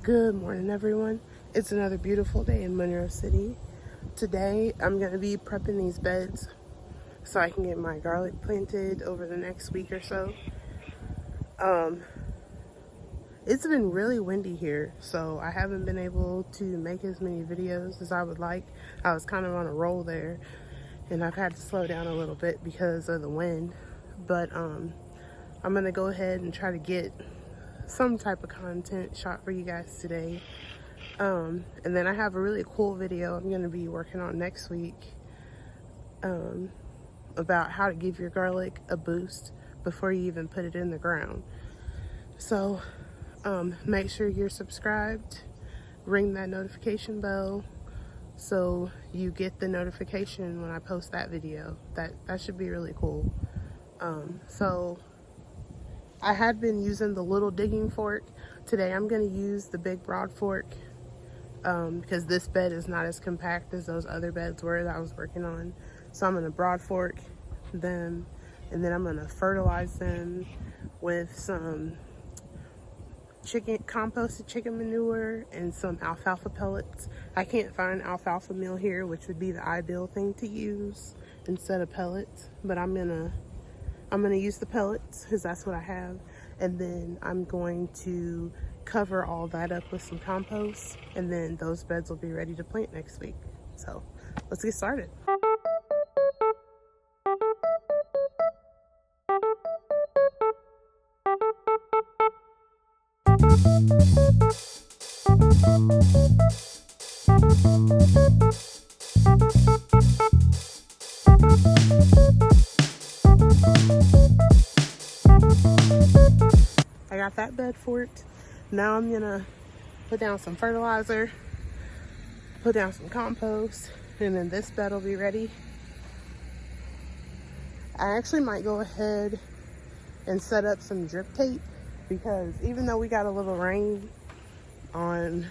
Good morning, everyone. It's another beautiful day in Monroe City. Today, I'm going to be prepping these beds so I can get my garlic planted over the next week or so. It's been really windy here, so I haven't been able to make as many videos as I would like. I was kind of on a roll there, and I've had to slow down a little bit because of the wind. But I'm going to go ahead and try to get some type of content shot for you guys today. And then I have a really cool video I'm going to be working on next week about how to give your garlic a boost before you even put it in the ground. So make sure you're subscribed, ring that notification bell so you get the notification when I post that video. That should be really cool. So I had been using the little digging fork. Today I'm going to use the big broad fork because this bed is not as compact as those other beds were that I was working on. So I'm going to broad fork them, and then I'm going to fertilize them with some composted chicken manure and some alfalfa pellets. I can't find alfalfa meal here, which would be the ideal thing to use instead of pellets, but I'm gonna use the pellets because that's what I have, and then I'm going to cover all that up with some compost, and then those beds will be ready to plant next week. So let's get started. I got that bed forked. Now I'm gonna put down some fertilizer, put down some compost, and then this bed will be ready. I actually might go ahead and set up some drip tape because even though we got a little rain on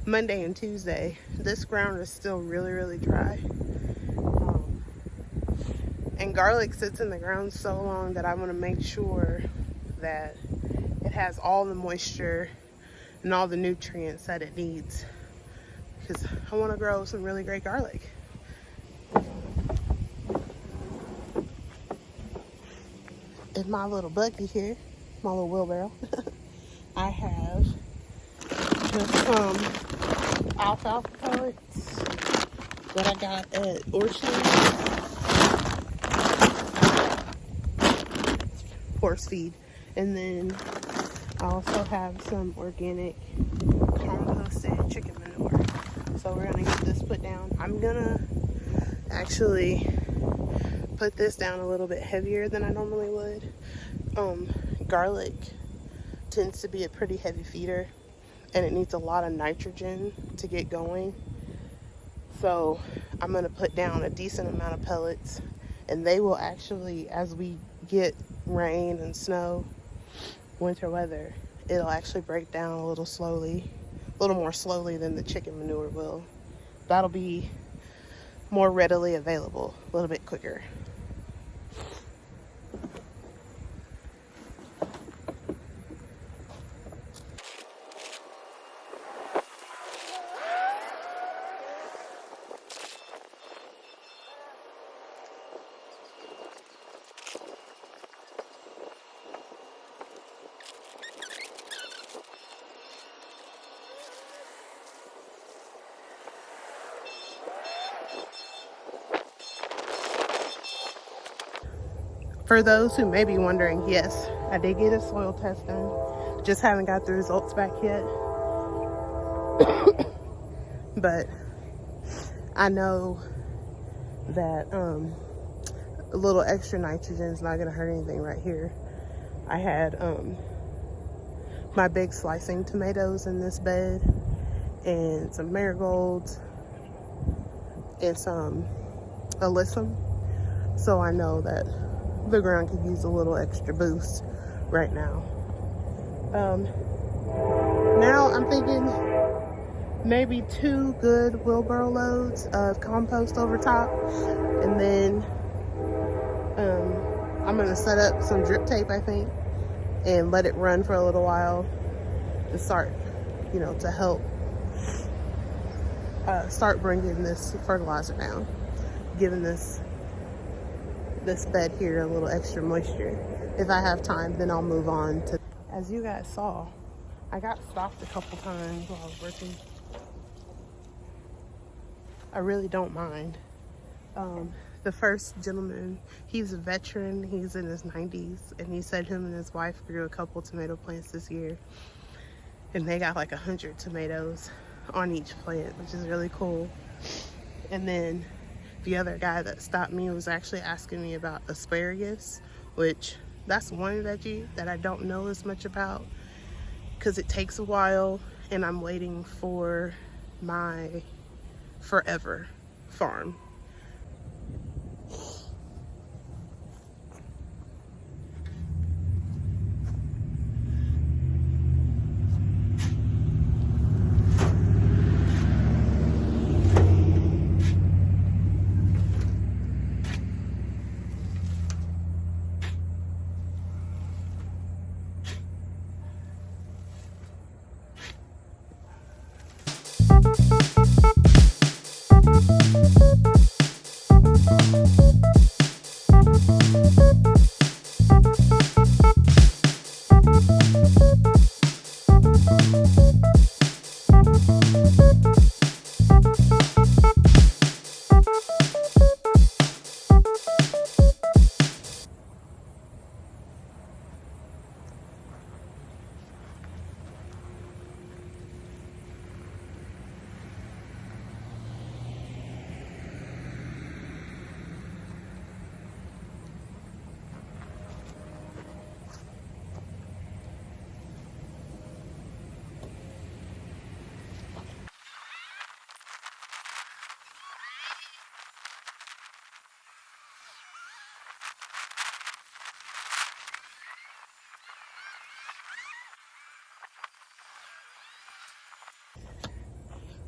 Monday and Tuesday, this ground is still really dry. And garlic sits in the ground so long that I want to make sure that it has all the moisture and all the nutrients that it needs, because I want to grow some really great garlic. In my little buggy here, my little wheelbarrow, I have just some alfalfa pellets that I got at Orchard. Horse feed. And then I also have some organic composted chicken manure. So we're gonna get this put down. I'm gonna actually put this down a little bit heavier than I normally would. Garlic tends to be a pretty heavy feeder, and it needs a lot of nitrogen to get going. So I'm gonna put down a decent amount of pellets, and they will actually, as we get rain and snow, winter weather, it'll actually break down a little more slowly than the chicken manure will. That'll be more readily available, a little bit quicker. For those who may be wondering, yes, I did get a soil test done. Just haven't got the results back yet. But I know that a little extra nitrogen is not gonna hurt anything right here. I had my big slicing tomatoes in this bed, and some marigolds, and some alyssum. So I know that the ground could use a little extra boost right now. Now I'm thinking maybe 2 good wheelbarrow loads of compost over top, and then I'm gonna set up some drip tape, I think, and let it run for a little while to start you know, to help start bringing this fertilizer down, giving this bed here a little extra moisture. If I have time, then I'll move on to, as you guys saw, I got stopped a couple times while I was working. I really don't mind. The first gentleman, he's a veteran, he's in his 90s, and he said him and his wife grew a couple tomato plants this year, and they got like 100 tomatoes on each plant, which is really cool. And then the other guy that stopped me was actually asking me about asparagus, which that's one veggie that I don't know as much about because it takes a while, and I'm waiting for my forever farm.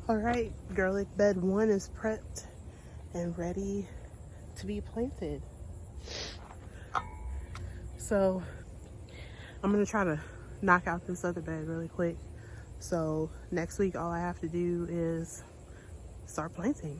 All right, garlic bed 1 is prepped and ready to be planted. So I'm gonna try to knock out this other bed really quick. So next week, all I have to do is start planting.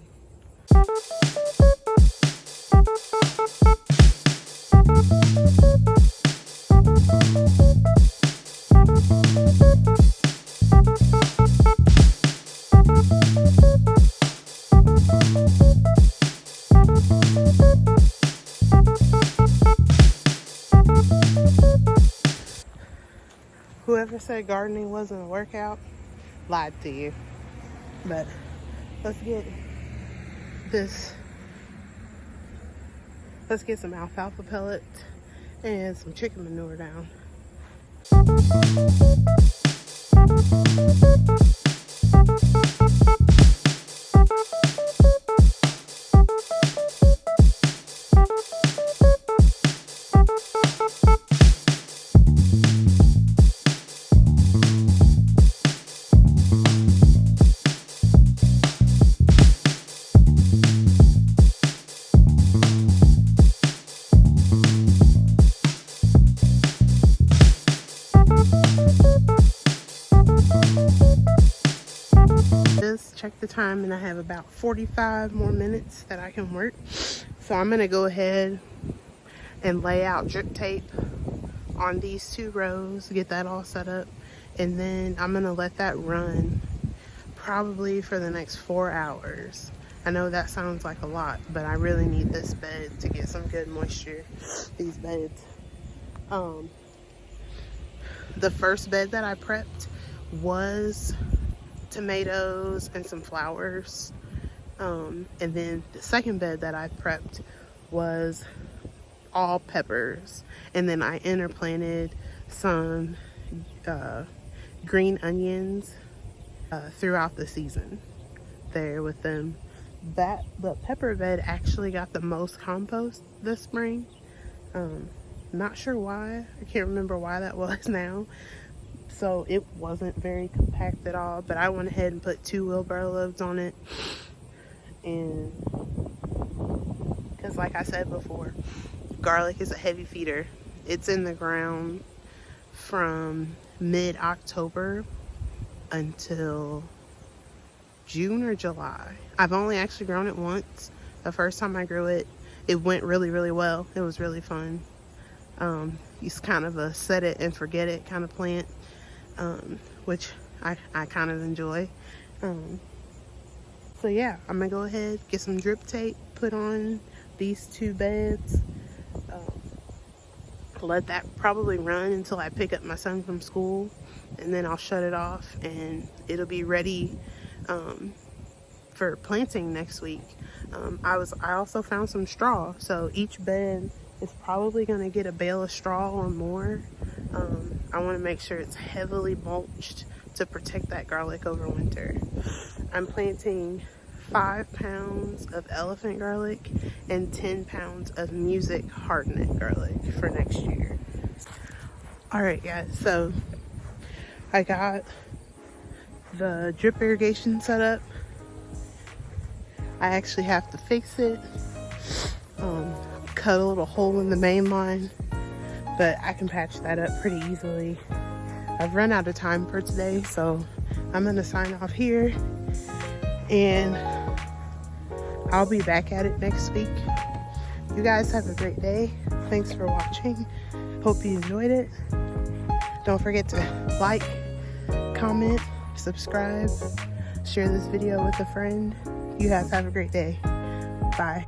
Whoever said gardening wasn't a workout lied to you. But let's get some alfalfa pellet and some chicken manure down. Check the time, and I have about 45 more minutes that I can work. So I'm gonna go ahead and lay out drip tape on these 2 rows, get that all set up, and then I'm gonna let that run probably for the next 4 hours. I know that sounds like a lot, but I really need this bed to get some good moisture, these beds. The first bed that I prepped was tomatoes and some flowers, and then the second bed that I prepped was all peppers, and then I interplanted some green onions throughout the season there with them. The pepper bed actually got the most compost this spring. Not sure why. I can't remember why that was now. So it wasn't very compact at all, but I went ahead and put 2 wheelbarrow loads on it. And because like I said before, garlic is a heavy feeder. It's in the ground from mid-October until June or July. I've only actually grown it once. The first time I grew it, it went really, really well. It was really fun. It's kind of a set it and forget it kind of plant, which I kind of enjoy. So yeah, I'm gonna go ahead, get some drip tape, put on these 2 beds, let that probably run until I pick up my son from school, and then I'll shut it off and it'll be ready for planting next week. I also found some straw, so each bed is probably going to get a bale of straw or more. I want to make sure it's heavily mulched to protect that garlic over winter. I'm planting 5 pounds of elephant garlic and 10 pounds of music hardneck garlic for next year. Alright guys, so I got the drip irrigation set up. I actually have to fix it, cut a little hole in the main line, but I can patch that up pretty easily. I've run out of time for today, so I'm gonna sign off here and I'll be back at it next week. You guys have a great day. Thanks for watching. Hope you enjoyed it. Don't forget to like, comment, subscribe, share this video with a friend. You guys have a great day. Bye.